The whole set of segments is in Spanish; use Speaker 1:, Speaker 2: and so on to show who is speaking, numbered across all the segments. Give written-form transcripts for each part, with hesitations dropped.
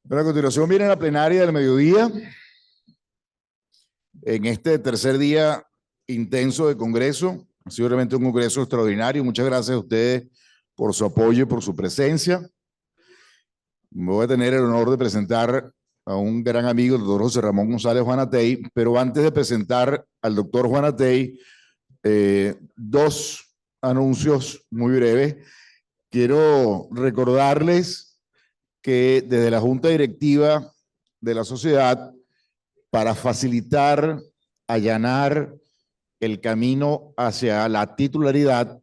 Speaker 1: Pero a continuación viene la plenaria del mediodía, en este tercer día intenso de Congreso. Ha sido realmente un Congreso extraordinario. Muchas gracias a ustedes por su apoyo y por su presencia. Me voy a tener el honor de presentar a un gran amigo, el doctor José Ramón González Juanatey, pero antes de presentar al doctor Juanatey, dos anuncios muy breves. Quiero recordarles que desde la Junta Directiva de la sociedad, para facilitar, allanar el camino hacia la titularidad,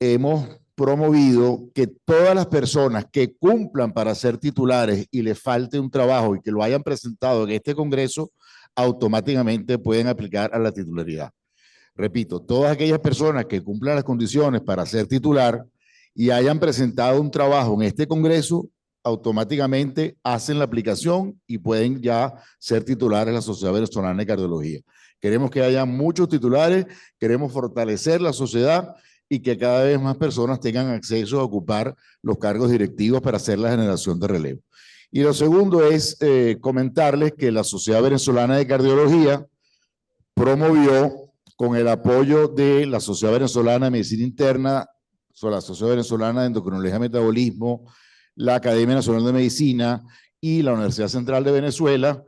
Speaker 1: hemos promovido que todas las personas que cumplan para ser titulares y les falte un trabajo y que lo hayan presentado en este Congreso, automáticamente pueden aplicar a la titularidad. Repito, todas aquellas personas que cumplan las condiciones para ser titular y hayan presentado un trabajo en este Congreso, automáticamente hacen la aplicación y pueden ya ser titulares de la Sociedad Venezolana de Cardiología. Queremos que haya muchos titulares, queremos fortalecer la sociedad y que cada vez más personas tengan acceso a ocupar los cargos directivos para hacer la generación de relevo. Y lo segundo es comentarles que la Sociedad Venezolana de Cardiología promovió, con el apoyo de la Sociedad Venezolana de Medicina Interna, la Sociedad Venezolana de Endocrinología y Metabolismo, la Academia Nacional de Medicina y la Universidad Central de Venezuela,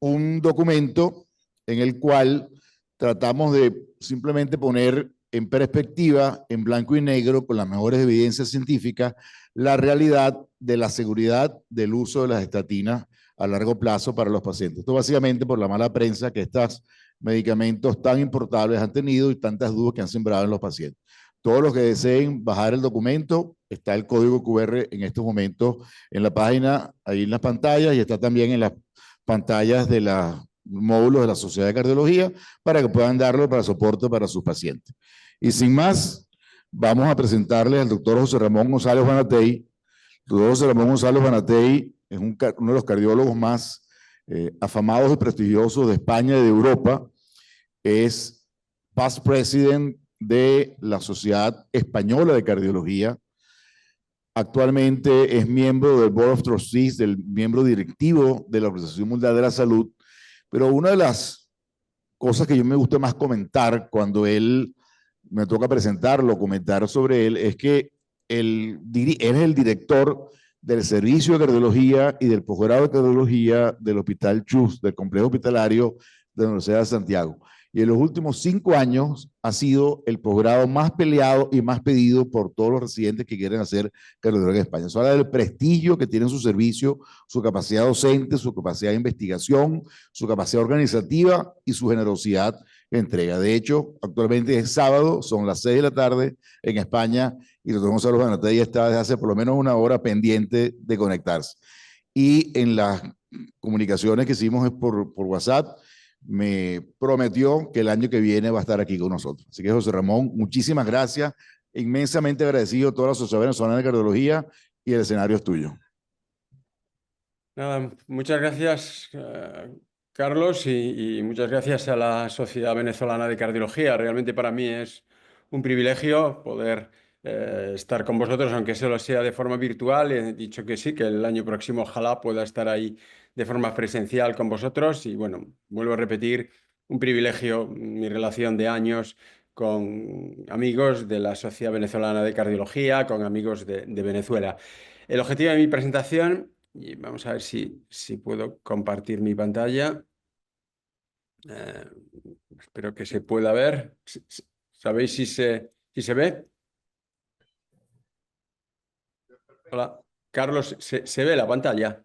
Speaker 1: un documento en el cual tratamos de simplemente poner en perspectiva, en blanco y negro, con las mejores evidencias científicas, la realidad de la seguridad del uso de las estatinas a largo plazo para los pacientes. Esto básicamente por la mala prensa que estos medicamentos tan importables han tenido y tantas dudas que han sembrado en los pacientes. Todos los que deseen bajar el documento, está el código QR en estos momentos en la página, ahí en las pantallas, y está también en las pantallas de los módulos de la Sociedad de Cardiología para que puedan darlo para soporte para sus pacientes. Y sin más, vamos a presentarles al doctor José Ramón González Juanatey. El doctor José Ramón González Juanatey es uno de los cardiólogos más afamados y prestigiosos de España y de Europa. Es past president de la Sociedad Española de Cardiología. Actualmente es miembro del Board of Trustees, del miembro directivo de la Organización Mundial de la Salud. Pero una de las cosas que yo me gusta más comentar cuando él me toca presentarlo, comentar sobre él, es que él es el director del Servicio de Cardiología y del Posgrado de Cardiología del Hospital CHUS, del Complejo Hospitalario de la Universidad de Santiago. Y en los últimos 5 años ha sido el posgrado más peleado y más pedido por todos los residentes que quieren hacer cardiología en España. Eso habla del prestigio que tiene su servicio, su capacidad docente, su capacidad de investigación, su capacidad organizativa y su generosidad de entrega. De hecho, actualmente es sábado, son las 6 de la tarde en España y el doctor Gonzalo Juanatey está desde hace por lo menos una hora pendiente de conectarse. Y en las comunicaciones que hicimos por WhatsApp, me prometió que el año que viene va a estar aquí con nosotros. Así que José Ramón, muchísimas gracias, inmensamente agradecido a toda la Sociedad Venezolana de Cardiología y el escenario es tuyo.
Speaker 2: Nada, muchas gracias, Carlos, y muchas gracias a la Sociedad Venezolana de Cardiología. Realmente para mí es un privilegio poder estar con vosotros, aunque solo sea de forma virtual. He dicho que sí, que el año próximo ojalá pueda estar ahí de forma presencial con vosotros. Y bueno, vuelvo a repetir, un privilegio, mi relación de años con amigos de la Sociedad Venezolana de Cardiología, con amigos de Venezuela. El objetivo de mi presentación... Y vamos a ver si puedo compartir mi pantalla. Eh, Espero que se pueda ver. ¿Sabéis si se ve? Hola, Carlos, ¿se ve la pantalla?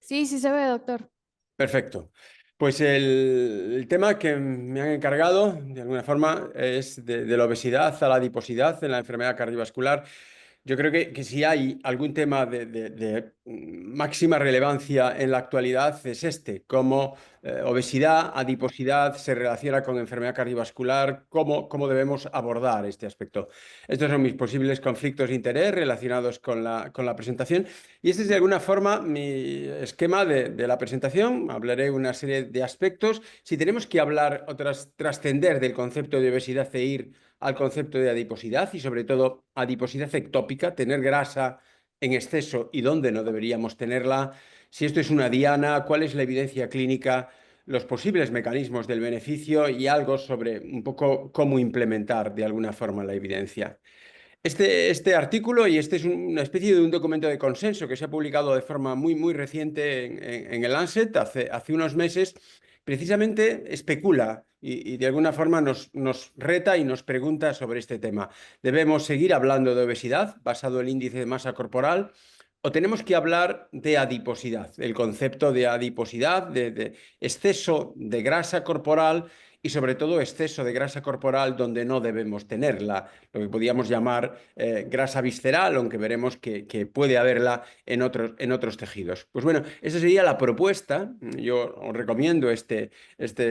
Speaker 3: Sí, sí se ve, doctor.
Speaker 2: Perfecto. Pues el tema que me han encargado, de alguna forma, es de la obesidad a la adiposidad en la enfermedad cardiovascular. Yo creo que si hay algún tema de máxima relevancia en la actualidad es este, cómo obesidad, adiposidad se relaciona con enfermedad cardiovascular, cómo debemos abordar este aspecto. Estos son mis posibles conflictos de interés relacionados con la presentación y este es de alguna forma mi esquema de la presentación. Hablaré una serie de aspectos. Si tenemos que hablar o trascender del concepto de obesidad e ir al concepto de adiposidad y sobre todo adiposidad ectópica, tener grasa en exceso y dónde no deberíamos tenerla, si esto es una diana, cuál es la evidencia clínica, los posibles mecanismos del beneficio y algo sobre un poco cómo implementar de alguna forma la evidencia. Este artículo, y este es una especie de un documento de consenso que se ha publicado de forma muy reciente en el Lancet hace unos meses, precisamente especula y de alguna forma nos reta y nos pregunta sobre este tema. ¿Debemos seguir hablando de obesidad basado en el índice de masa corporal? ¿O tenemos que hablar de adiposidad? El concepto de adiposidad, de exceso de grasa corporal y sobre todo exceso de grasa corporal donde no debemos tenerla, lo que podríamos llamar grasa visceral, aunque veremos que puede haberla en otros tejidos. Pues bueno, esa sería la propuesta. Yo os recomiendo este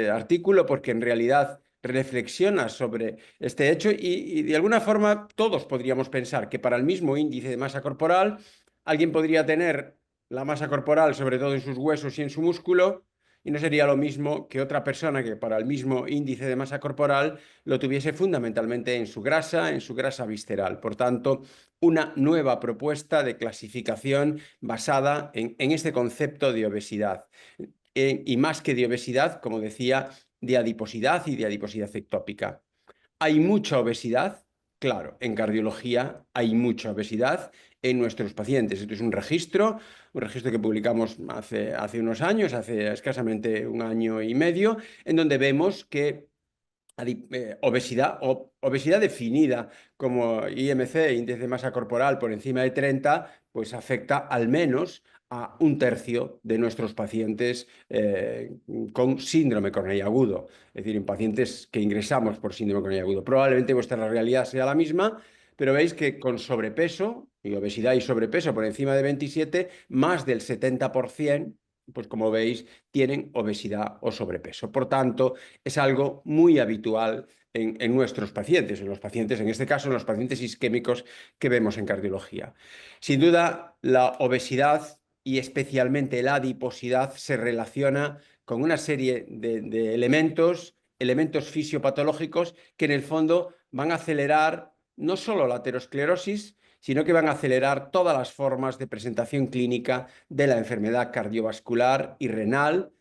Speaker 2: artículo porque en realidad reflexiona sobre este hecho y de alguna forma todos podríamos pensar que para el mismo índice de masa corporal alguien podría tener la masa corporal sobre todo en sus huesos y en su músculo y no sería lo mismo que otra persona que para el mismo índice de masa corporal lo tuviese fundamentalmente en su grasa visceral. Por tanto, una nueva propuesta de clasificación basada en este concepto de obesidad. Y más que de obesidad, como decía, de adiposidad y de adiposidad ectópica. ¿Hay mucha obesidad? Claro, en cardiología hay mucha obesidad en nuestros pacientes. Esto es un registro que publicamos hace unos años, hace escasamente un año y medio, en donde vemos que obesidad definida como IMC, índice de masa corporal por encima de 30, pues afecta al menos a un tercio de nuestros pacientes con síndrome coronario agudo, es decir, en pacientes que ingresamos por síndrome coronario agudo. Probablemente vuestra realidad sea la misma, pero veis que con sobrepeso, y obesidad y sobrepeso por encima de 27, más del 70%, pues como veis, tienen obesidad o sobrepeso. Por tanto, es algo muy habitual en nuestros pacientes, en este caso, en los pacientes isquémicos que vemos en cardiología. Sin duda, la obesidad y especialmente la adiposidad se relaciona con una serie de elementos fisiopatológicos que en el fondo van a acelerar no solo la aterosclerosis, sino que van a acelerar todas las formas de presentación clínica de la enfermedad cardiovascular y renal.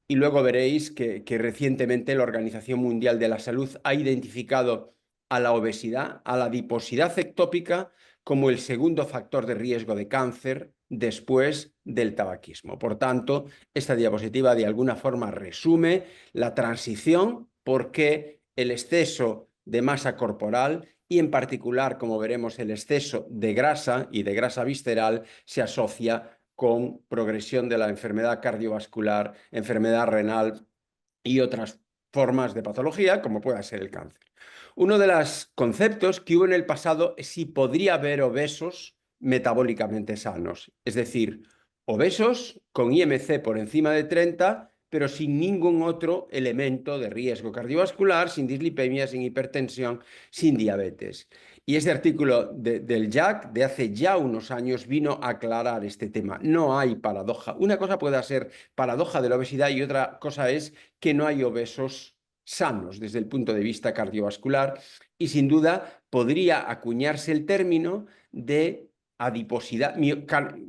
Speaker 2: Y luego veréis que recientemente la Organización Mundial de la Salud ha identificado a la obesidad, a la adiposidad ectópica, como el segundo factor de riesgo de cáncer después del tabaquismo. Por tanto, esta diapositiva de alguna forma resume la transición porque el exceso de masa corporal y en particular, como veremos, el exceso de grasa y de grasa visceral se asocia con progresión de la enfermedad cardiovascular, enfermedad renal y otras formas de patología, como pueda ser el cáncer. Uno de los conceptos que hubo en el pasado es si podría haber obesos metabólicamente sanos, es decir, obesos con IMC por encima de 30, pero sin ningún otro elemento de riesgo cardiovascular, sin dislipemia, sin hipertensión, sin diabetes. Y este artículo del JACC de hace ya unos años vino a aclarar este tema. No hay paradoja. Una cosa puede ser paradoja de la obesidad y otra cosa es que no hay obesos sanos desde el punto de vista cardiovascular y sin duda podría acuñarse el término de adiposidad,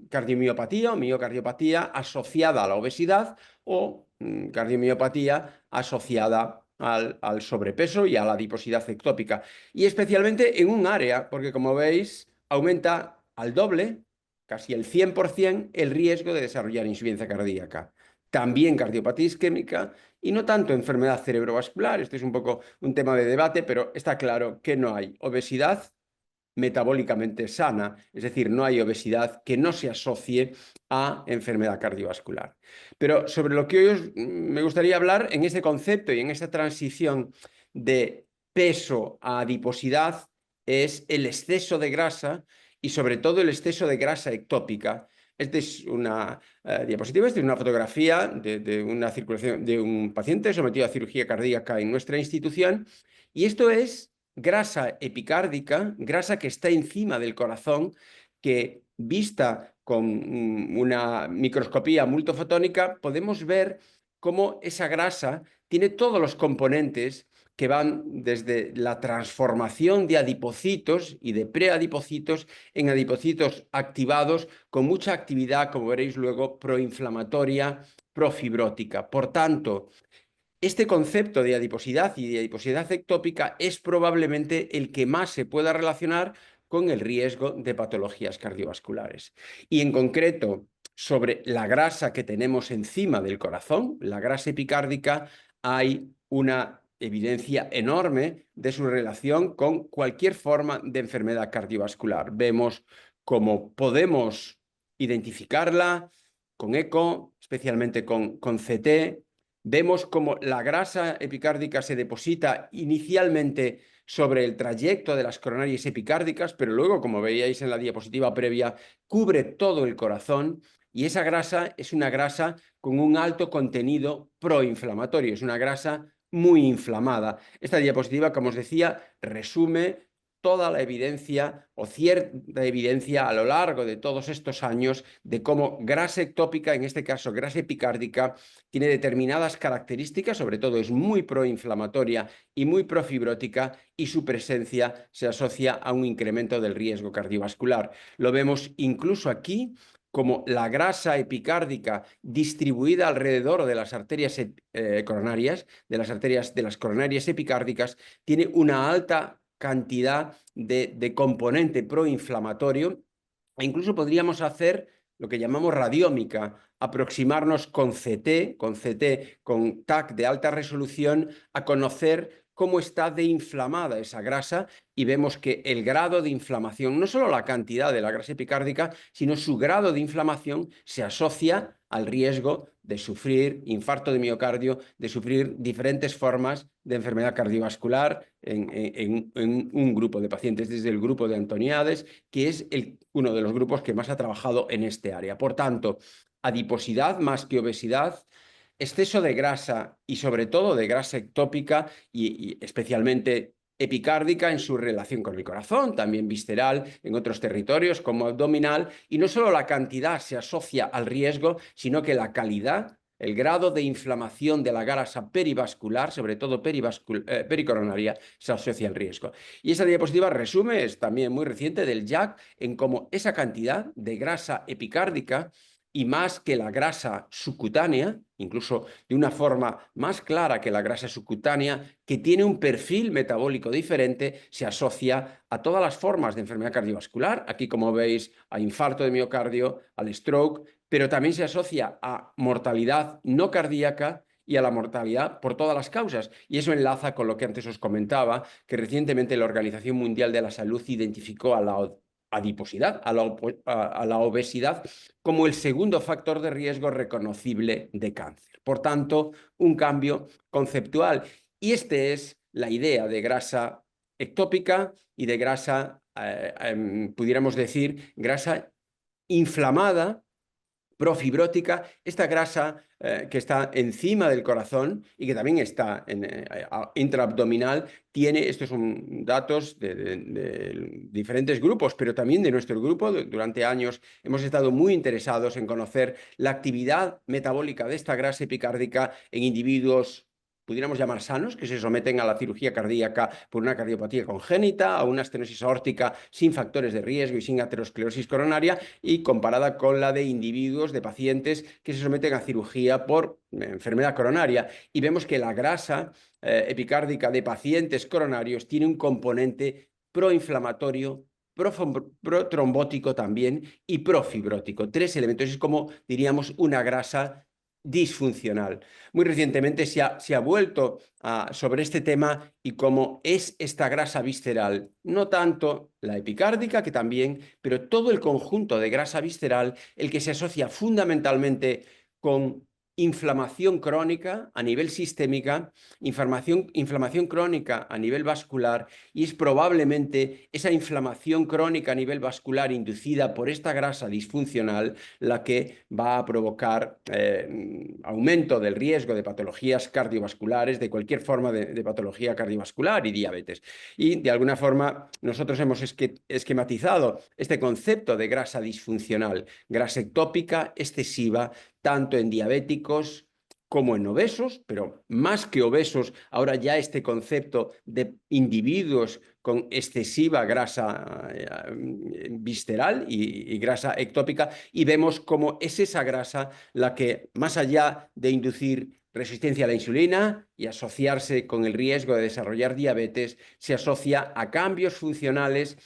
Speaker 2: cardiomiopatía o miocardiopatía asociada a la obesidad o cardiomiopatía asociada al sobrepeso y a la adiposidad ectópica. Y especialmente en un área, porque como veis, aumenta al doble, casi el 100%, el riesgo de desarrollar insuficiencia cardíaca. También cardiopatía isquémica y no tanto enfermedad cerebrovascular. Este es un poco un tema de debate, pero está claro que no hay obesidad metabólicamente sana, es decir, no hay obesidad que no se asocie a enfermedad cardiovascular. Pero sobre lo que hoy me gustaría hablar en este concepto y en esta transición de peso a adiposidad es el exceso de grasa y sobre todo el exceso de grasa ectópica. Esta es una diapositiva, esta es una fotografía de una circulación de un paciente sometido a cirugía cardíaca en nuestra institución y esto es grasa epicárdica, grasa que está encima del corazón, que vista con una microscopía multifotónica podemos ver cómo esa grasa tiene todos los componentes que van desde la transformación de adipocitos y de preadipocitos en adipocitos activados con mucha actividad, como veréis luego, proinflamatoria, profibrótica. Por tanto, este concepto de adiposidad y de adiposidad ectópica es probablemente el que más se pueda relacionar con el riesgo de patologías cardiovasculares. Y en concreto, sobre la grasa que tenemos encima del corazón, la grasa epicárdica, hay una evidencia enorme de su relación con cualquier forma de enfermedad cardiovascular. Vemos cómo podemos identificarla con eco, especialmente con CT. Vemos cómo la grasa epicárdica se deposita inicialmente sobre el trayecto de las coronarias epicárdicas, pero luego, como veíais en la diapositiva previa, cubre todo el corazón y esa grasa es una grasa con un alto contenido proinflamatorio, es una grasa muy inflamada. Esta diapositiva, como os decía, resume toda la evidencia o cierta evidencia a lo largo de todos estos años de cómo grasa ectópica, en este caso grasa epicárdica, tiene determinadas características, sobre todo es muy proinflamatoria y muy profibrótica y su presencia se asocia a un incremento del riesgo cardiovascular. Lo vemos incluso aquí como la grasa epicárdica distribuida alrededor de las arterias coronarias, de las coronarias epicárdicas, tiene una alta cantidad de componente proinflamatorio e incluso podríamos hacer lo que llamamos radiómica, aproximarnos con CT, con TAC de alta resolución, a conocer cómo está de inflamada esa grasa y vemos que el grado de inflamación, no solo la cantidad de la grasa epicárdica, sino su grado de inflamación se asocia al riesgo de sufrir infarto de miocardio, de sufrir diferentes formas de enfermedad cardiovascular en un grupo de pacientes, desde el grupo de Antoniades, que es uno de los grupos que más ha trabajado en este área. Por tanto, adiposidad más que obesidad, exceso de grasa y sobre todo de grasa ectópica y especialmente epicárdica en su relación con el corazón, también visceral en otros territorios como abdominal, y no solo la cantidad se asocia al riesgo, sino que la calidad, el grado de inflamación de la grasa perivascular, sobre todo pericoronaria, se asocia al riesgo. Y esa diapositiva resume, es también muy reciente, del JACC, en cómo esa cantidad de grasa epicárdica y más que la grasa subcutánea, incluso de una forma más clara que la grasa subcutánea, que tiene un perfil metabólico diferente, se asocia a todas las formas de enfermedad cardiovascular. Aquí, como veis, a infarto de miocardio, al stroke, pero también se asocia a mortalidad no cardíaca y a la mortalidad por todas las causas. Y eso enlaza con lo que antes os comentaba, que recientemente la Organización Mundial de la Salud identificó a la adiposidad, a la obesidad, como el segundo factor de riesgo reconocible de cáncer. Por tanto, un cambio conceptual. Y esta es la idea de grasa ectópica y de grasa, pudiéramos decir, grasa inflamada, profibrótica, esta grasa que está encima del corazón y que también está intraabdominal, estos son datos de diferentes grupos, pero también de nuestro grupo. Durante años hemos estado muy interesados en conocer la actividad metabólica de esta grasa epicárdica en individuos, pudiéramos llamar sanos, que se someten a la cirugía cardíaca por una cardiopatía congénita, a una estenosis aórtica sin factores de riesgo y sin aterosclerosis coronaria, y comparada con la de individuos, de pacientes que se someten a cirugía por enfermedad coronaria. Y vemos que la grasa epicárdica de pacientes coronarios tiene un componente proinflamatorio, protrombótico también y profibrótico. Tres elementos. Es como, diríamos, una grasa disfuncional. Muy recientemente se ha vuelto sobre este tema y cómo es esta grasa visceral, no tanto la epicárdica, que también, pero todo el conjunto de grasa visceral, el que se asocia fundamentalmente con inflamación crónica a nivel sistémica, inflamación crónica a nivel vascular, y es probablemente esa inflamación crónica a nivel vascular inducida por esta grasa disfuncional la que va a provocar aumento del riesgo de patologías cardiovasculares, de cualquier forma de patología cardiovascular y diabetes. Y de alguna forma nosotros hemos esquematizado este concepto de grasa disfuncional, grasa ectópica excesiva, tanto en diabéticos como en obesos, pero más que obesos, ahora ya este concepto de individuos con excesiva grasa visceral y grasa ectópica, y vemos cómo es esa grasa la que, más allá de inducir resistencia a la insulina y asociarse con el riesgo de desarrollar diabetes, se asocia a cambios funcionales,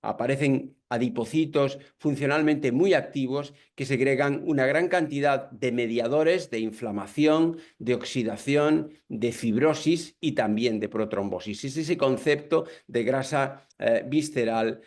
Speaker 2: aparecen adipocitos funcionalmente muy activos que segregan una gran cantidad de mediadores de inflamación, de oxidación, de fibrosis y también de protrombosis. Es ese concepto de grasa visceral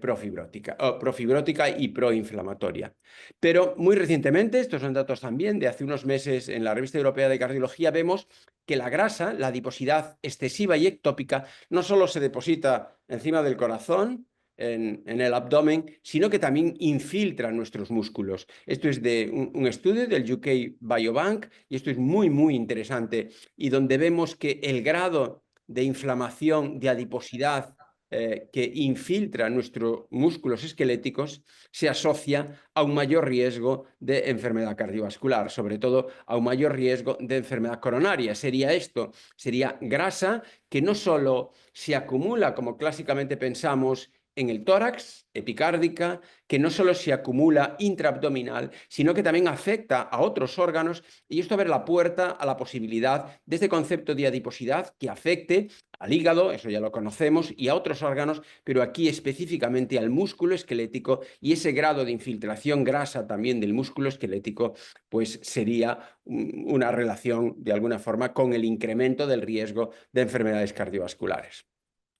Speaker 2: profibrótica y proinflamatoria. Pero muy recientemente, estos son datos también de hace unos meses en la Revista Europea de Cardiología, vemos que la grasa, la adiposidad excesiva y ectópica, no solo se deposita encima del corazón, en el abdomen, sino que también infiltra nuestros músculos. Esto es de un estudio del UK Biobank y esto es muy, muy interesante y donde vemos que el grado de inflamación, de adiposidad que infiltra nuestros músculos esqueléticos se asocia a un mayor riesgo de enfermedad cardiovascular, sobre todo a un mayor riesgo de enfermedad coronaria. Sería esto, sería grasa que no solo se acumula, como clásicamente pensamos, en el tórax, epicárdica, que no solo se acumula intraabdominal, sino que también afecta a otros órganos, y esto abre la puerta a la posibilidad de este concepto de adiposidad que afecte al hígado, eso ya lo conocemos, y a otros órganos, pero aquí específicamente al músculo esquelético, y ese grado de infiltración grasa también del músculo esquelético, pues sería una relación de alguna forma con el incremento del riesgo de enfermedades cardiovasculares.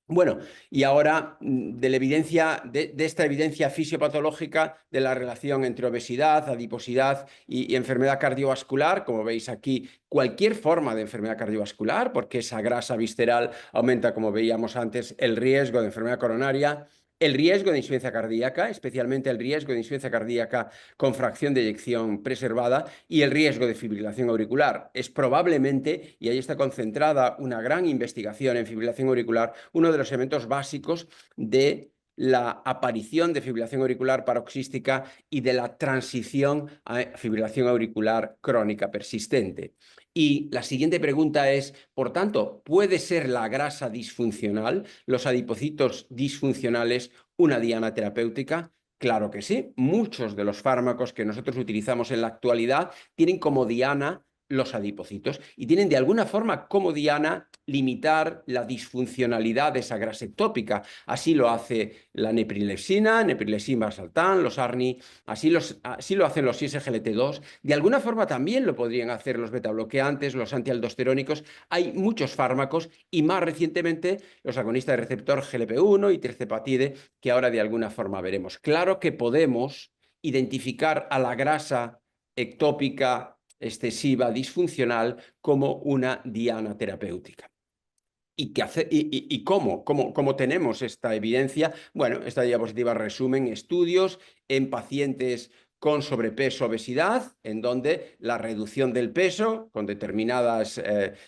Speaker 2: Bueno, y ahora de la evidencia, de esta evidencia fisiopatológica de la relación entre obesidad, adiposidad y enfermedad cardiovascular, como veis aquí, cualquier forma de enfermedad cardiovascular, porque esa grasa visceral aumenta, como veíamos antes, el riesgo de enfermedad coronaria, el riesgo de insuficiencia cardíaca, especialmente el riesgo de insuficiencia cardíaca con fracción de eyección preservada y el riesgo de fibrilación auricular. Es probablemente, y ahí está concentrada una gran investigación en fibrilación auricular, uno de los elementos básicos de la aparición de fibrilación auricular paroxística y de la transición a fibrilación auricular crónica persistente. Y la siguiente pregunta es, por tanto, ¿puede ser la grasa disfuncional, los adipocitos disfuncionales, una diana terapéutica? Claro que sí. Muchos de los fármacos que nosotros utilizamos en la actualidad tienen como diana los adipocitos y tienen de alguna forma como diana limitar la disfuncionalidad de esa grasa ectópica. Así lo hace la neprilepsina, valsartán, los ARNI, así lo hacen los SGLT2. De alguna forma también lo podrían hacer los betabloqueantes, los antialdosterónicos. Hay muchos fármacos y más recientemente los agonistas de receptor GLP-1 y tirzepatide, que ahora de alguna forma veremos. Claro que podemos identificar a la grasa ectópica excesiva, disfuncional, como una diana terapéutica. ¿Y cómo tenemos esta evidencia? Bueno, esta diapositiva resumen estudios en pacientes con sobrepeso, obesidad, en donde la reducción del peso con determinadas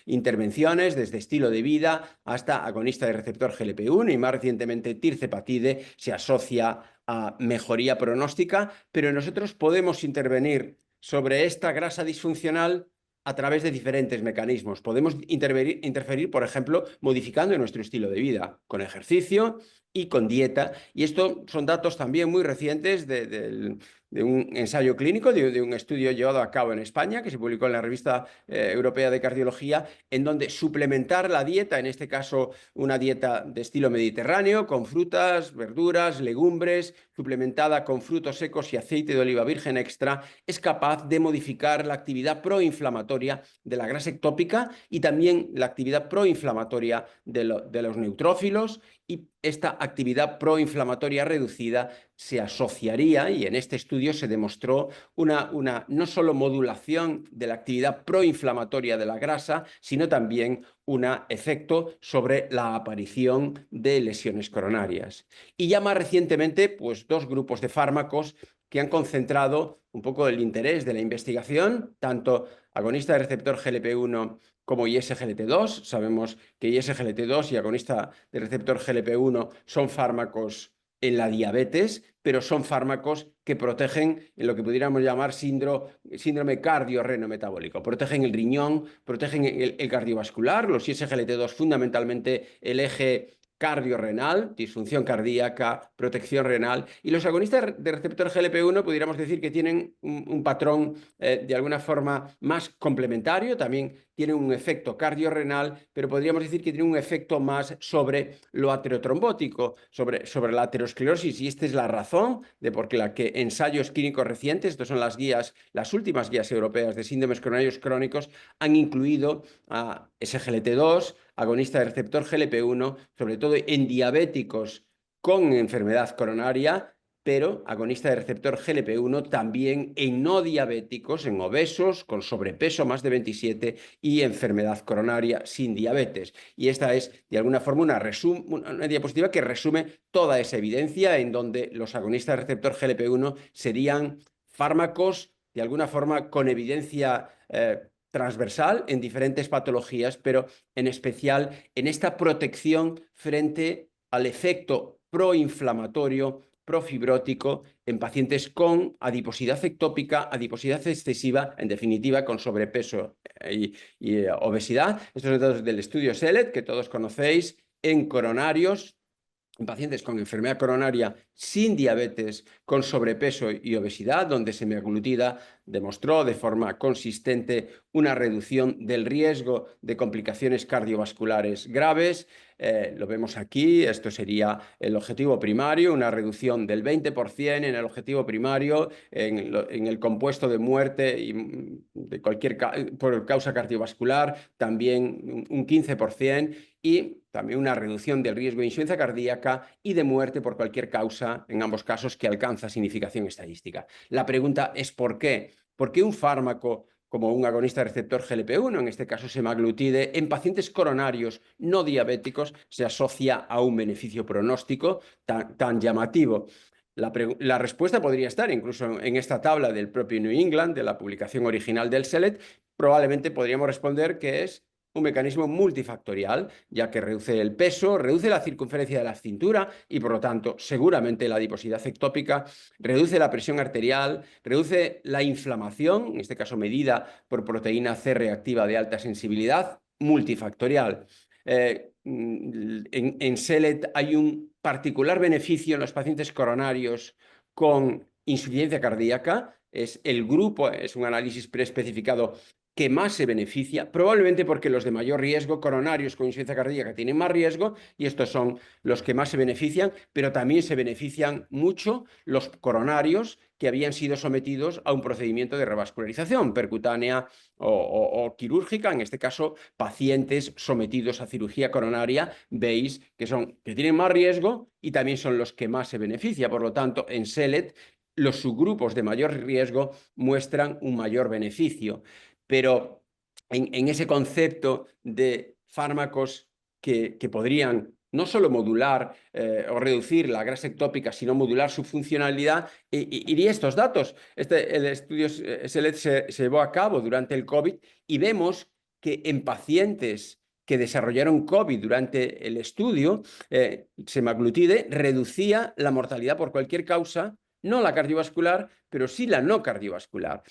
Speaker 2: intervenciones, desde estilo de vida hasta agonista de receptor GLP-1 y más recientemente tirzepatide, se asocia a mejoría pronóstica, pero nosotros podemos intervenir sobre esta grasa disfuncional a través de diferentes mecanismos. Podemos interferir, por ejemplo, modificando nuestro estilo de vida, con ejercicio y con dieta. Y estos son datos también muy recientes de un ensayo clínico, de un estudio llevado a cabo en España, que se publicó en la Revista Europea de Cardiología, en donde suplementar la dieta, en este caso una dieta de estilo mediterráneo, con frutas, verduras, legumbres, suplementada con frutos secos y aceite de oliva virgen extra, es capaz de modificar la actividad proinflamatoria de la grasa ectópica y también la actividad proinflamatoria de los neutrófilos, y esta actividad proinflamatoria reducida se asociaría, y en este estudio se demostró una no solo modulación de la actividad proinflamatoria de la grasa, sino también un efecto sobre la aparición de lesiones coronarias. Y ya más recientemente, pues dos grupos de fármacos que han concentrado un poco el interés de la investigación, tanto agonista de receptor GLP-1 como ISGLT2. Sabemos que ISGLT2 y agonista de receptor GLP-1 son fármacos en la diabetes, pero son fármacos que protegen en lo que pudiéramos llamar síndrome cardiorrenometabólico. Protegen el riñón, protegen el cardiovascular, los SGLT2 fundamentalmente el eje cardiorrenal, disfunción cardíaca, protección renal, y los agonistas de receptor GLP-1 pudiéramos decir que tienen un patrón de alguna forma más complementario, también tienen un efecto cardiorrenal, pero podríamos decir que tienen un efecto más sobre lo aterotrombótico, sobre la aterosclerosis, y esta es la razón de por la que ensayos clínicos recientes, estas son las últimas guías europeas de síndromes coronarios crónicos, han incluido a SGLT2, agonista de receptor GLP-1, sobre todo en diabéticos con enfermedad coronaria, pero agonista de receptor GLP-1 también en no diabéticos, en obesos, con sobrepeso más de 27 y enfermedad coronaria sin diabetes. Y esta es, de alguna forma, una diapositiva que resume toda esa evidencia en donde los agonistas de receptor GLP-1 serían fármacos, de alguna forma, con evidencia transversal en diferentes patologías, pero en especial en esta protección frente al efecto proinflamatorio, profibrótico en pacientes con adiposidad ectópica, adiposidad excesiva, en definitiva con sobrepeso y obesidad. Estos son datos del estudio SELECT que todos conocéis en coronarios, en pacientes con enfermedad coronaria sin diabetes, con sobrepeso y obesidad, donde semaglutida demostró de forma consistente una reducción del riesgo de complicaciones cardiovasculares graves. Lo vemos aquí, esto sería el objetivo primario, una reducción del 20% en el objetivo primario, en el compuesto de muerte y de por causa cardiovascular, también un 15%, y también una reducción del riesgo de insuficiencia cardíaca y de muerte por cualquier causa, en ambos casos, que alcanza significación estadística. La pregunta es ¿por qué? ¿Por qué un fármaco como un agonista de receptor GLP-1, en este caso semaglutide, en pacientes coronarios no diabéticos se asocia a un beneficio pronóstico tan llamativo? La respuesta podría estar incluso en esta tabla del propio New England, de la publicación original del SELECT. Probablemente podríamos responder que es un mecanismo multifactorial, ya que reduce el peso, reduce la circunferencia de la cintura y, por lo tanto, seguramente la adiposidad ectópica, reduce la presión arterial, reduce la inflamación, en este caso medida por proteína C reactiva de alta sensibilidad, multifactorial. En SELECT hay un particular beneficio en los pacientes coronarios con insuficiencia cardíaca. Es el grupo, es un análisis preespecificado que más se beneficia, probablemente porque los de mayor riesgo, coronarios con insuficiencia cardíaca, tienen más riesgo, y estos son los que más se benefician, pero también se benefician mucho los coronarios que habían sido sometidos a un procedimiento de revascularización percutánea o quirúrgica, en este caso pacientes sometidos a cirugía coronaria, veis que tienen más riesgo y también son los que más se benefician. Por lo tanto, en SELECT los subgrupos de mayor riesgo muestran un mayor beneficio. Pero en ese concepto de fármacos que podrían no solo modular o reducir la grasa ectópica, sino modular su funcionalidad, iría estos datos. El estudio SELECT se llevó a cabo durante el COVID y vemos que en pacientes que desarrollaron COVID durante el estudio, semaglutide reducía la mortalidad por cualquier causa, no la cardiovascular, pero sí la no cardiovascular.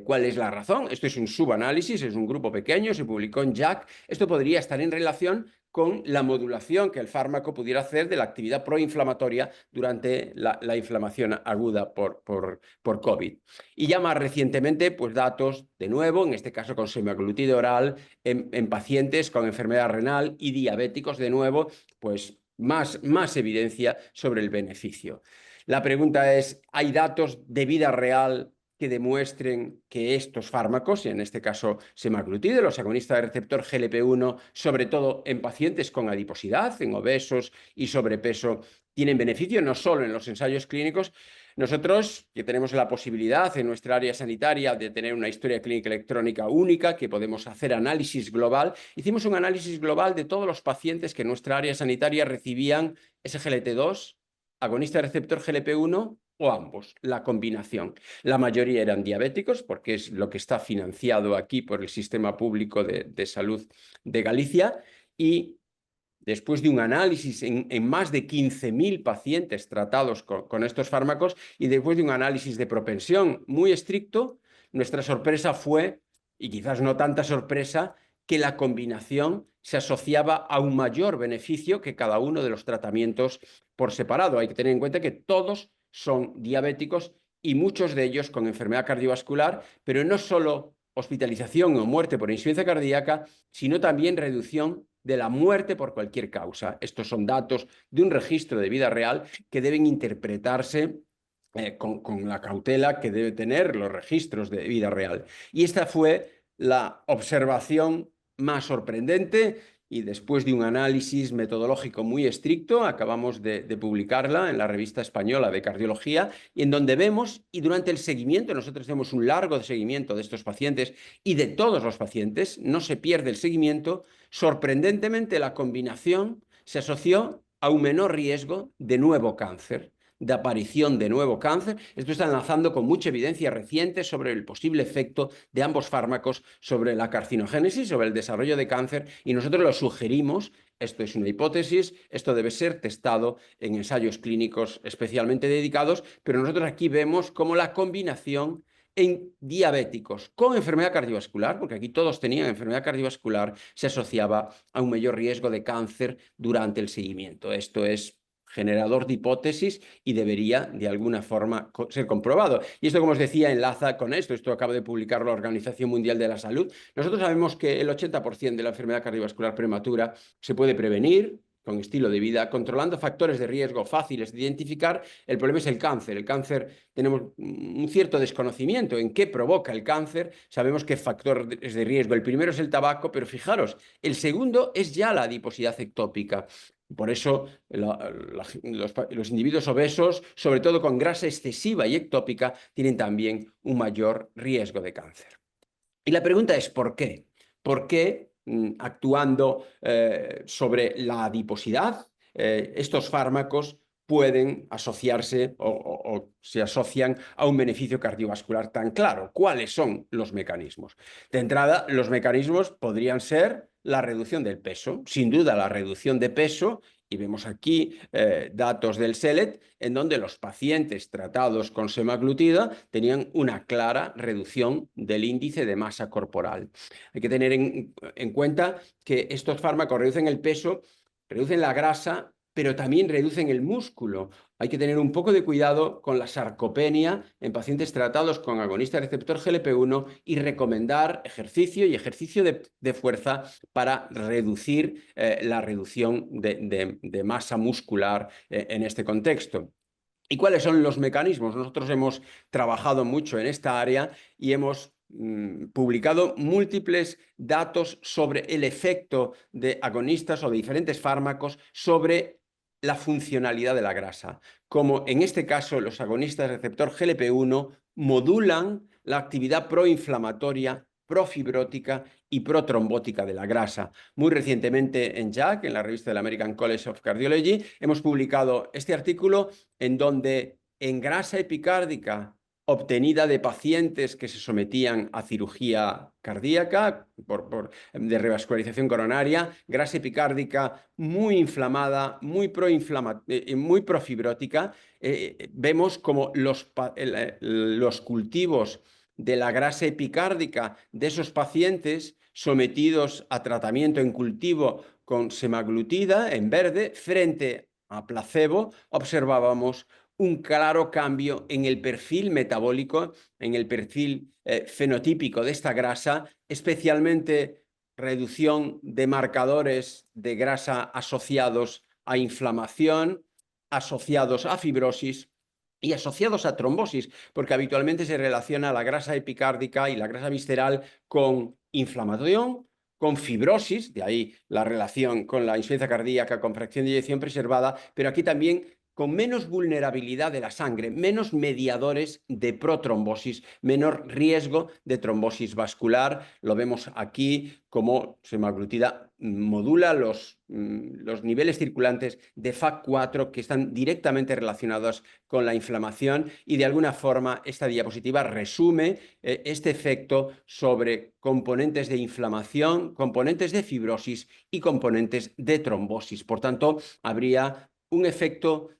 Speaker 2: ¿Cuál es la razón? Esto es un subanálisis, es un grupo pequeño, se publicó en JACC. Esto podría estar en relación con la modulación que el fármaco pudiera hacer de la actividad proinflamatoria durante la inflamación aguda por COVID. Y ya más recientemente, pues datos, de nuevo, en este caso con semaglutide oral, en pacientes con enfermedad renal y diabéticos, de nuevo, pues más evidencia sobre el beneficio. La pregunta es, ¿hay datos de vida real que demuestren que estos fármacos, en este caso semaglutide, los agonistas de receptor GLP-1, sobre todo en pacientes con adiposidad, en obesos y sobrepeso, tienen beneficio no solo en los ensayos clínicos? Nosotros, que tenemos la posibilidad en nuestra área sanitaria de tener una historia clínica electrónica única, que podemos hacer análisis global, hicimos un análisis global de todos los pacientes que en nuestra área sanitaria recibían SGLT2, agonista de receptor GLP-1 o ambos, la combinación. La mayoría eran diabéticos, porque es lo que está financiado aquí por el Sistema Público de Salud de Galicia, y después de un análisis en más de 15.000 pacientes tratados con estos fármacos y después de un análisis de propensión muy estricto, nuestra sorpresa fue, y quizás no tanta sorpresa, que la combinación se asociaba a un mayor beneficio que cada uno de los tratamientos por separado. Hay que tener en cuenta que todos son diabéticos y muchos de ellos con enfermedad cardiovascular, pero no solo hospitalización o muerte por insuficiencia cardíaca, sino también reducción de la muerte por cualquier causa. Estos son datos de un registro de vida real que deben interpretarse con la cautela que debe tener los registros de vida real. Y esta fue la observación más sorprendente y después de un análisis metodológico muy estricto, acabamos de publicarla en la Revista Española de Cardiología, y en donde vemos, y durante el seguimiento, nosotros tenemos un largo seguimiento de estos pacientes y de todos los pacientes, no se pierde el seguimiento, sorprendentemente la combinación se asoció a un menor riesgo de nuevo cáncer, de aparición de nuevo cáncer. Esto está enlazando con mucha evidencia reciente sobre el posible efecto de ambos fármacos sobre la carcinogénesis, sobre el desarrollo de cáncer, y nosotros lo sugerimos. Esto es una hipótesis, esto debe ser testado en ensayos clínicos especialmente dedicados, pero nosotros aquí vemos cómo la combinación en diabéticos con enfermedad cardiovascular, porque aquí todos tenían enfermedad cardiovascular, se asociaba a un mayor riesgo de cáncer durante el seguimiento. Esto es generador de hipótesis y debería de alguna forma ser comprobado. Y esto, como os decía, enlaza con esto acaba de publicar la Organización Mundial de la Salud. Nosotros sabemos que el 80% de la enfermedad cardiovascular prematura se puede prevenir con estilo de vida, controlando factores de riesgo fáciles de identificar. El problema es el cáncer. El cáncer, tenemos un cierto desconocimiento en qué provoca el cáncer. Sabemos qué factores de riesgo. El primero es el tabaco, pero fijaros, el segundo es ya la adiposidad ectópica. Por eso los individuos obesos, sobre todo con grasa excesiva y ectópica, tienen también un mayor riesgo de cáncer. Y la pregunta es, ¿por qué? ¿Por qué actuando sobre la adiposidad, estos fármacos pueden asociarse o se asocian a un beneficio cardiovascular tan claro? ¿Cuáles son los mecanismos? De entrada, los mecanismos podrían ser la reducción del peso. Sin duda, la reducción de peso, y vemos aquí datos del SELET, en donde los pacientes tratados con semaglutida tenían una clara reducción del índice de masa corporal. Hay que tener en cuenta que estos fármacos reducen el peso, reducen la grasa, pero también reducen el músculo. Hay que tener un poco de cuidado con la sarcopenia en pacientes tratados con agonista receptor GLP-1 y recomendar ejercicio y ejercicio de fuerza para reducir la reducción de masa muscular en este contexto. ¿Y cuáles son los mecanismos? Nosotros hemos trabajado mucho en esta área y hemos publicado múltiples datos sobre el efecto de agonistas o de diferentes fármacos sobre la funcionalidad de la grasa, como en este caso los agonistas receptor GLP-1 modulan la actividad proinflamatoria, profibrótica y protrombótica de la grasa. Muy recientemente en JACC, en la revista del American College of Cardiology, hemos publicado este artículo en donde en grasa epicárdica obtenida de pacientes que se sometían a cirugía cardíaca de revascularización coronaria, grasa epicárdica muy inflamada, muy profibrótica, vemos como los cultivos de la grasa epicárdica de esos pacientes sometidos a tratamiento en cultivo con semaglutida en verde frente a placebo, observábamos un claro cambio en el perfil metabólico, en el perfil fenotípico de esta grasa, especialmente reducción de marcadores de grasa asociados a inflamación, asociados a fibrosis y asociados a trombosis, porque habitualmente se relaciona la grasa epicárdica y la grasa visceral con inflamación, con fibrosis, de ahí la relación con la insuficiencia cardíaca, con fracción de eyección preservada, pero aquí también con menos vulnerabilidad de la sangre, menos mediadores de protrombosis, menor riesgo de trombosis vascular. Lo vemos aquí como semaglutida
Speaker 4: modula los niveles circulantes de FAC4 que están directamente relacionados con la inflamación, y de alguna forma esta diapositiva resume este efecto sobre componentes de inflamación, componentes de fibrosis y componentes de trombosis. Por tanto, habría un efecto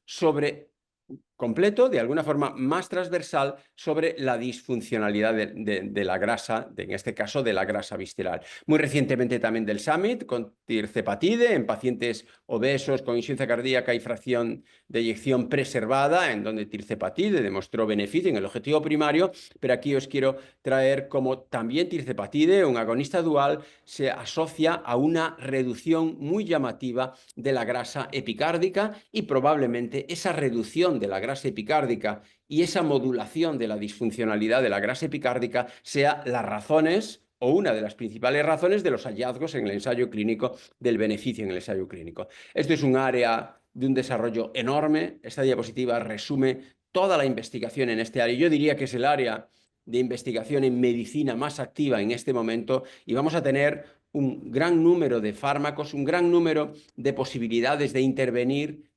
Speaker 4: completo, de alguna forma más transversal, sobre la disfuncionalidad de la grasa, en este caso de la grasa visceral. Muy recientemente también del Summit, con tirzepatide en pacientes obesos con insuficiencia cardíaca y fracción de eyección preservada, en donde tirzepatide demostró beneficio en el objetivo primario, pero aquí os quiero traer cómo también tirzepatide, un agonista dual, se asocia a una reducción muy llamativa de la grasa epicárdica, y probablemente esa reducción de la grasa epicárdica y esa modulación de la disfuncionalidad de la grasa epicárdica sea las razones o una de las principales razones de los hallazgos en el ensayo clínico, del beneficio en el ensayo clínico. Esto es un área de un desarrollo enorme. Esta diapositiva resume toda la investigación en este área. Yo diría que es el área de investigación en medicina más activa en este momento, y vamos a tener un gran número de fármacos, un gran número de posibilidades de intervenir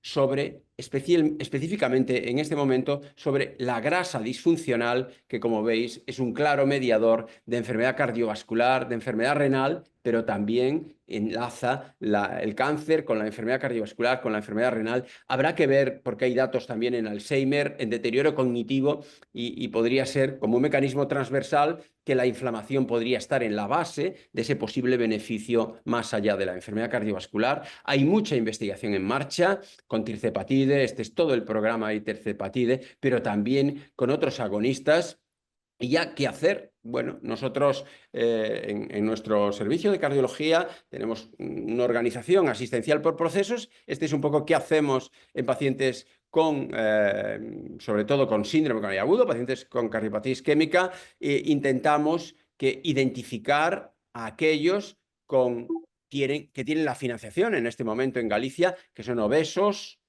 Speaker 4: específicamente en este momento sobre la grasa disfuncional, que, como veis, es un claro mediador de enfermedad cardiovascular, de enfermedad renal, pero también enlaza el cáncer con la enfermedad cardiovascular, con la enfermedad renal. Habrá que ver, porque hay datos también en Alzheimer, en deterioro cognitivo, y podría ser como un mecanismo transversal que la inflamación podría estar en la base de ese posible beneficio más allá de la enfermedad cardiovascular. Hay mucha investigación en marcha con tirzepatide, este es todo el programa de tirzepatide, pero también con otros agonistas. ¿Y ya qué hacer? Bueno, nosotros en nuestro servicio de cardiología tenemos una organización asistencial por procesos. Este es un poco qué hacemos en pacientes sobre todo con síndrome coronario agudo, pacientes con cardiopatía isquémica. Intentamos identificar a aquellos que tienen la financiación en este momento en Galicia, que son obesos,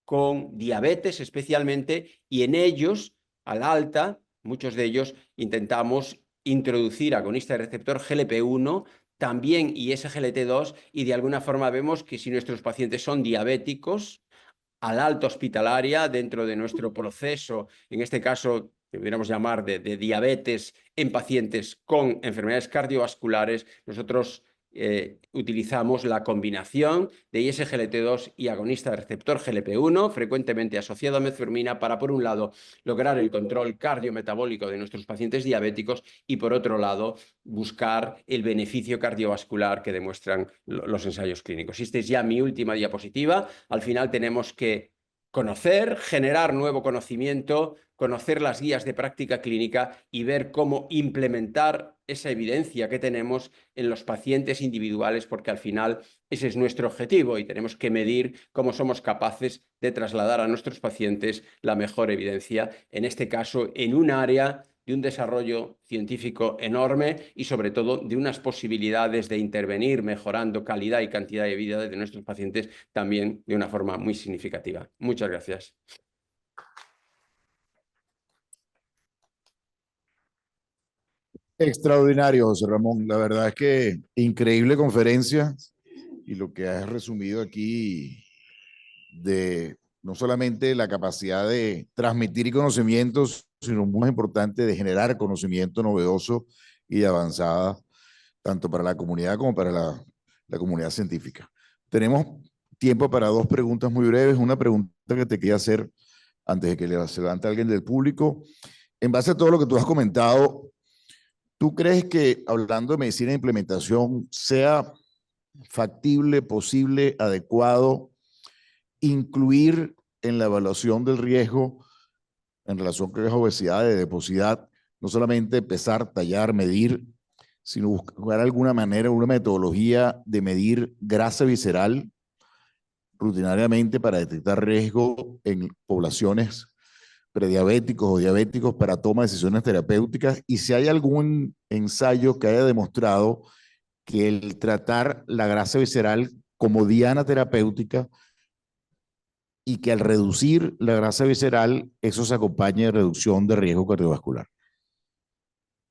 Speaker 4: con diabetes especialmente, y en ellos, al alta, muchos de ellos, intentamos introducir agonista de receptor GLP-1, también ISGLT2, y de alguna forma vemos que si nuestros pacientes son diabéticos, al alta hospitalaria, dentro de nuestro proceso, en este caso que pudiéramos llamar de diabetes en pacientes con enfermedades cardiovasculares, nosotros utilizamos la combinación de ISGLT2 y agonista de receptor GLP-1, frecuentemente asociado a metformina, para, por un lado, lograr el control cardiometabólico de nuestros pacientes diabéticos, y, por otro lado, buscar el beneficio cardiovascular que demuestran los ensayos clínicos. Esta es ya mi última diapositiva. Al final tenemos que conocer, generar nuevo conocimiento, conocer las guías de práctica clínica y ver cómo implementar esa evidencia que tenemos en los pacientes individuales, porque al final ese es nuestro objetivo y tenemos que medir cómo somos capaces de trasladar a nuestros pacientes la mejor evidencia, en este caso en un área de un desarrollo científico enorme y, sobre todo, de unas posibilidades de intervenir mejorando calidad y cantidad de vida de nuestros pacientes también de una forma muy significativa. Muchas gracias.
Speaker 1: Extraordinario, José Ramón. La verdad es que increíble conferencia, y lo que has resumido aquí de no solamente la capacidad de transmitir conocimientos, sino más importante, de generar conocimiento novedoso y de avanzada, tanto para la comunidad como para la comunidad científica. Tenemos tiempo para dos preguntas muy breves. Una pregunta que te quería hacer antes de que se levante alguien del público. En base a todo lo que tú has comentado, ¿tú crees que, hablando de medicina de implementación, sea factible, posible, adecuado incluir en la evaluación del riesgo en relación con la obesidad, de adiposidad, no solamente pesar, tallar, medir, sino buscar alguna manera, una metodología de medir grasa visceral rutinariamente para detectar riesgo en poblaciones prediabéticos o diabéticos para toma de decisiones terapéuticas? Y si hay algún ensayo que haya demostrado que el tratar la grasa visceral como diana terapéutica, y que al reducir la grasa visceral, eso se acompaña de reducción de riesgo cardiovascular.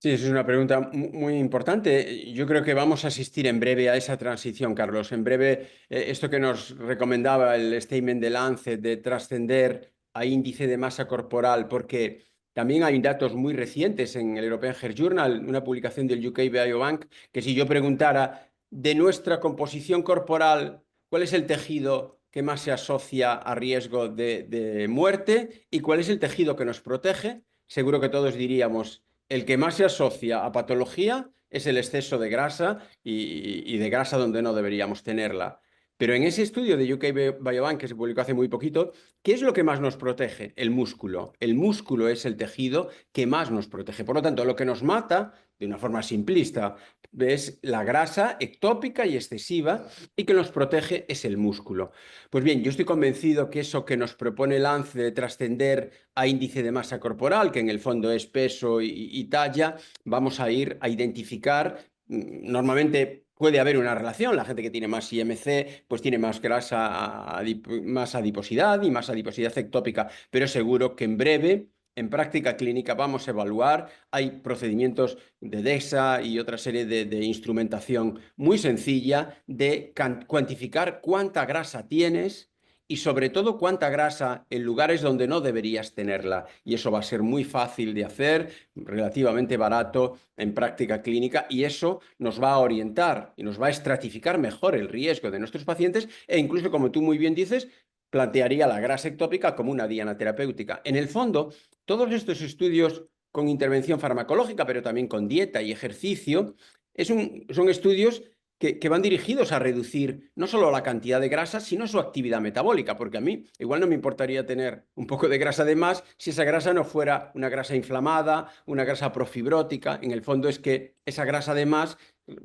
Speaker 2: Sí, es una pregunta muy importante. Yo creo que vamos a asistir en breve a esa transición, Carlos. En breve, esto que nos recomendaba el statement de Lancet de trascender a índice de masa corporal, porque también hay datos muy recientes en el European Heart Journal, una publicación del UK Biobank, que si yo preguntara de nuestra composición corporal, ¿cuál es el tejido que más se asocia a riesgo de muerte y cuál es el tejido que nos protege? Seguro que todos diríamos el que más se asocia a patología es el exceso de grasa y de grasa donde no deberíamos tenerla. Pero en ese estudio de UK Biobank que se publicó hace muy poquito, ¿qué es lo que más nos protege? El músculo. El músculo es el tejido que más nos protege. Por lo tanto, lo que nos mata, de una forma simplista, es la grasa ectópica y excesiva y que nos protege es el músculo. Pues bien, yo estoy convencido que eso que nos propone Lance de trascender a índice de masa corporal, que en el fondo es peso y talla, vamos a ir a identificar, normalmente puede haber una relación, la gente que tiene más IMC pues tiene más grasa, más adiposidad y más adiposidad ectópica, pero seguro que en breve en práctica clínica vamos a evaluar, hay procedimientos de DEXA y otra serie de instrumentación muy sencilla de cuantificar cuánta grasa tienes y sobre todo cuánta grasa en lugares donde no deberías tenerla. Y eso va a ser muy fácil de hacer, relativamente barato en práctica clínica y eso nos va a orientar y nos va a estratificar mejor el riesgo de nuestros pacientes e incluso, como tú muy bien dices, plantearía la grasa ectópica como una diana terapéutica. En el fondo, todos estos estudios con intervención farmacológica, pero también con dieta y ejercicio, son estudios que van dirigidos a reducir no solo la cantidad de grasa, sino su actividad metabólica, porque a mí igual no me importaría tener un poco de grasa de más si esa grasa no fuera una grasa inflamada, una grasa profibrótica. En el fondo es que esa grasa de más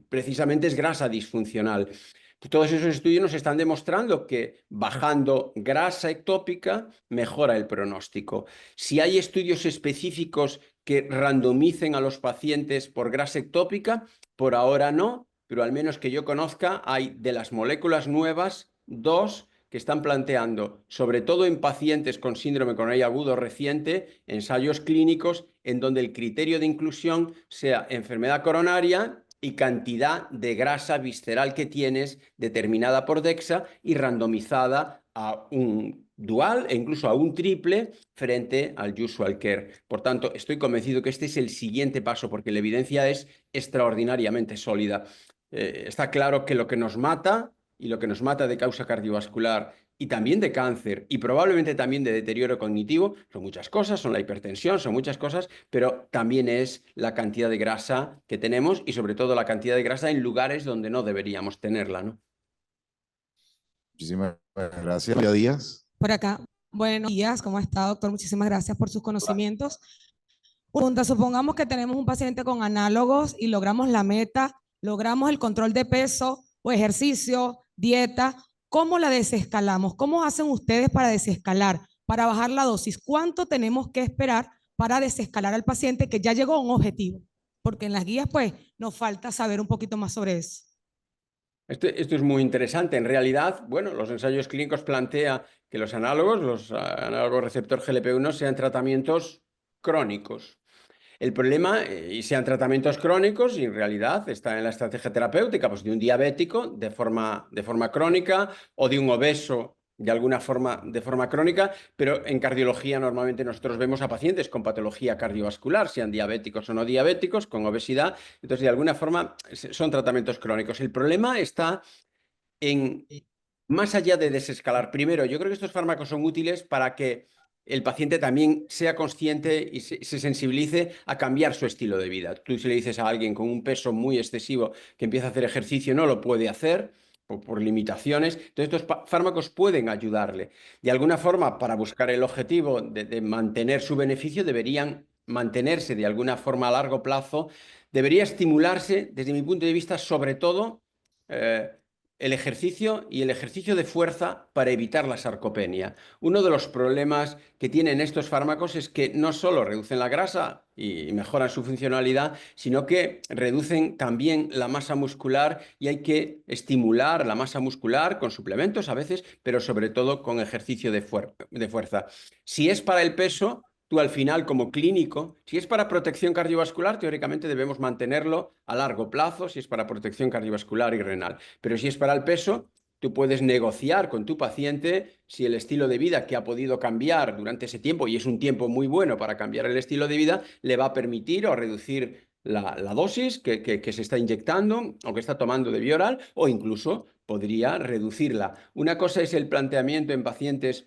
Speaker 2: precisamente es grasa disfuncional. Todos esos estudios nos están demostrando que bajando grasa ectópica mejora el pronóstico. Si hay estudios específicos que randomicen a los pacientes por grasa ectópica, por ahora no, pero al menos que yo conozca, hay de las moléculas nuevas dos que están planteando, sobre todo en pacientes con síndrome coronario agudo reciente, ensayos clínicos en donde el criterio de inclusión sea enfermedad coronaria y cantidad de grasa visceral que tienes determinada por DEXA y randomizada a un dual e incluso a un triple frente al usual care. Por tanto, estoy convencido que este es el siguiente paso porque la evidencia es extraordinariamente sólida. Está claro que lo que nos mata y lo que nos mata de causa cardiovascular y también de cáncer y probablemente también de deterioro cognitivo son muchas cosas, son la hipertensión, son muchas cosas, pero también es la cantidad de grasa que tenemos y sobre todo la cantidad de grasa en lugares donde no deberíamos tenerla, ¿no?
Speaker 1: Muchísimas gracias, María Díaz.
Speaker 5: Por acá. Buenos días, ¿cómo está, doctor? Muchísimas gracias por sus conocimientos. Pregunta, supongamos que tenemos un paciente con análogos y logramos la meta, logramos el control de peso o ejercicio, dieta. ¿Cómo la desescalamos? ¿Cómo hacen ustedes para desescalar, para bajar la dosis? ¿Cuánto tenemos que esperar para desescalar al paciente que ya llegó a un objetivo? Porque en las guías, pues, nos falta saber un poquito más sobre eso.
Speaker 2: Esto es muy interesante. En realidad, bueno, los ensayos clínicos plantean que los análogos receptor GLP-1 sean tratamientos crónicos. El problema, y sean tratamientos crónicos, y en realidad está en la estrategia terapéutica, pues de un diabético de forma crónica o de un obeso de alguna forma, de forma crónica, pero en cardiología normalmente nosotros vemos a pacientes con patología cardiovascular, sean diabéticos o no diabéticos, con obesidad, entonces de alguna forma son tratamientos crónicos. El problema está en, más allá de desescalar. Primero, yo creo que estos fármacos son útiles para que el paciente también sea consciente y se sensibilice a cambiar su estilo de vida. Tú si le dices a alguien con un peso muy excesivo que empieza a hacer ejercicio, no lo puede hacer por limitaciones. Entonces estos fármacos pueden ayudarle. De alguna forma, para buscar el objetivo de mantener su beneficio, deberían mantenerse de alguna forma a largo plazo. Debería estimularse, desde mi punto de vista, sobre todo el ejercicio y el ejercicio de fuerza para evitar la sarcopenia. Uno de los problemas que tienen estos fármacos es que no solo reducen la grasa y mejoran su funcionalidad, sino que reducen también la masa muscular y hay que estimular la masa muscular con suplementos a veces, pero sobre todo con ejercicio de fuerza. Si es para el peso,
Speaker 4: tú al final como clínico, si es para protección cardiovascular, teóricamente debemos mantenerlo a largo plazo, si es para protección cardiovascular y renal. Pero si es para el peso, tú puedes negociar con tu paciente si el estilo de vida que ha podido cambiar durante ese tiempo, y es un tiempo muy bueno para cambiar el estilo de vida, le va a permitir o reducir la dosis que se está inyectando o que está tomando de vía oral, o incluso podría reducirla. Una cosa es el planteamiento en pacientes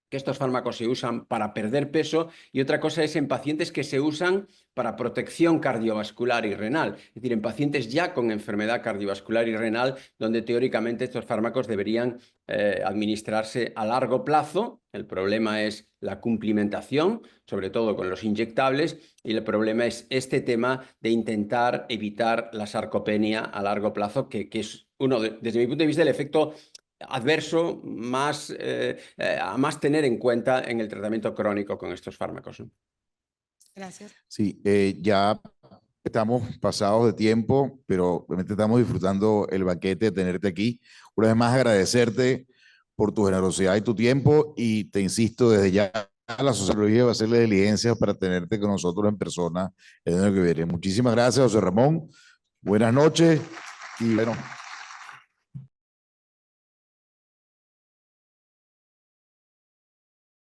Speaker 4: que estos fármacos se usan para perder peso, y otra cosa es en pacientes que se usan para protección cardiovascular y renal, es decir, en pacientes ya con enfermedad cardiovascular y renal, donde teóricamente estos fármacos deberían administrarse a largo plazo. El problema es la cumplimentación, sobre todo con los inyectables, y el problema es este tema de intentar evitar la sarcopenia a largo plazo, que es uno, desde mi punto de vista, el efecto adverso más, a más tener en cuenta en el tratamiento crónico con estos fármacos, ¿no?
Speaker 5: Gracias.
Speaker 1: Sí, ya estamos pasados de tiempo, pero realmente estamos disfrutando el banquete de tenerte aquí. Una vez más agradecerte por tu generosidad y tu tiempo, y te insisto, desde ya la sociología va a hacerle diligencias para tenerte con nosotros en persona el año que viene. Muchísimas gracias, José Ramón. Buenas noches y bueno.